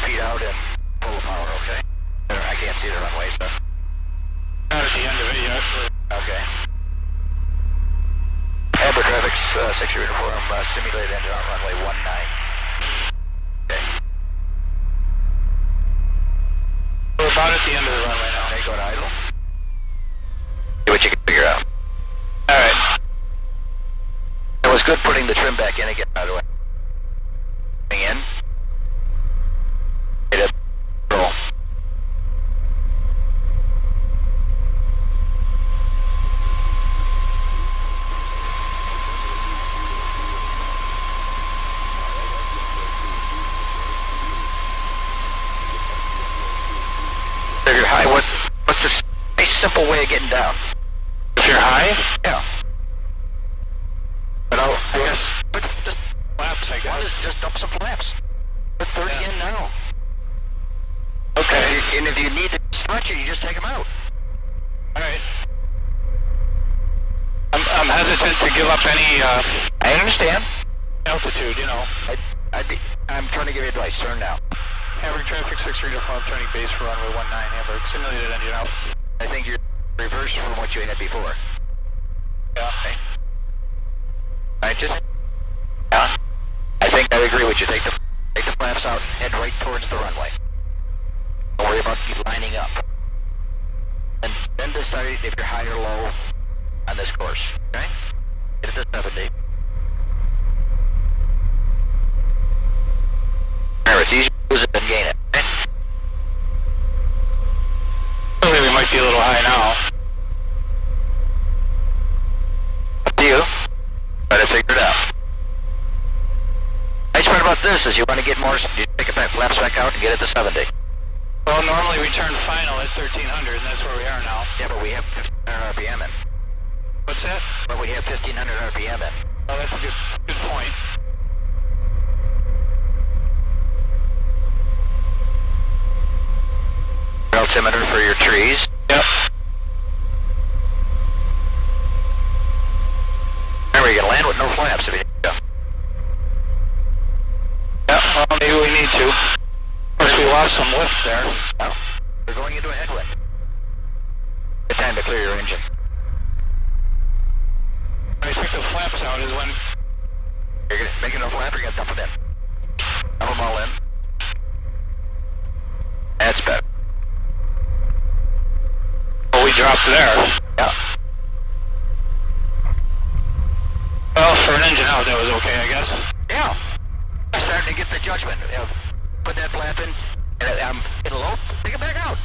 feet out and full power, okay? I can't see the runway, so. Not at the end of it yet. Okay. Amber Traffic's 6 uniform, simulated engine on runway 19. Okay. We're about at the end of the runway now. Okay, go to idle. See what you can figure out. Alright. It was good putting the trim back in again, by the way. Coming in. Hit it. Roll. If you're high, what's a nice simple way of getting down? If you're high? Yeah. But I guess, but just Flaps, I guess. one is just dump some flaps. Put 30 in now. Okay. And if you need to stretch it, you just take them out. Alright. I'm hesitant to give up any I understand. altitude, you know. I'm trying to give you advice. Turn now. Hamburg traffic 6 uniform, turning base for runway 19, Hamburg. Simulated engine out. I think you're reversed from what you had before. Yeah. Okay. I just. Yeah. I think I agree with you. Take the flaps out. Head right towards the runway. Don't worry about you lining up. And then decide if you're high or low on this course. Okay? Get it to 70. Remember, it's easier to lose it than gain it. Okay? I think we might be a little high now. Up to you. Try to figure it out. Nice part about this is you want to get more, you take it back, flaps back out and get it to 70. Well, normally we turn final at 1300, and that's where we are now. Yeah, but we have 1500 RPM in. What's that? But we have 1500 RPM in. Oh, that's a good point. Altimeter for your trees. Yep. Remember, you can land with no flaps if you need to. Yep, well, maybe we need to. Of course, we lost some lift there. Well, we're going into a headwind. Good time to clear your engine. When I took the flaps out is when... You're gonna make enough flap, you're gonna dump it in. Dump them all in. That's better. Oh, we dropped there. Yeah. Well, for an engine out, that was okay, I guess. Yeah. I'm starting to get the judgment. You know, put that flap in, and it'll low, take it back out.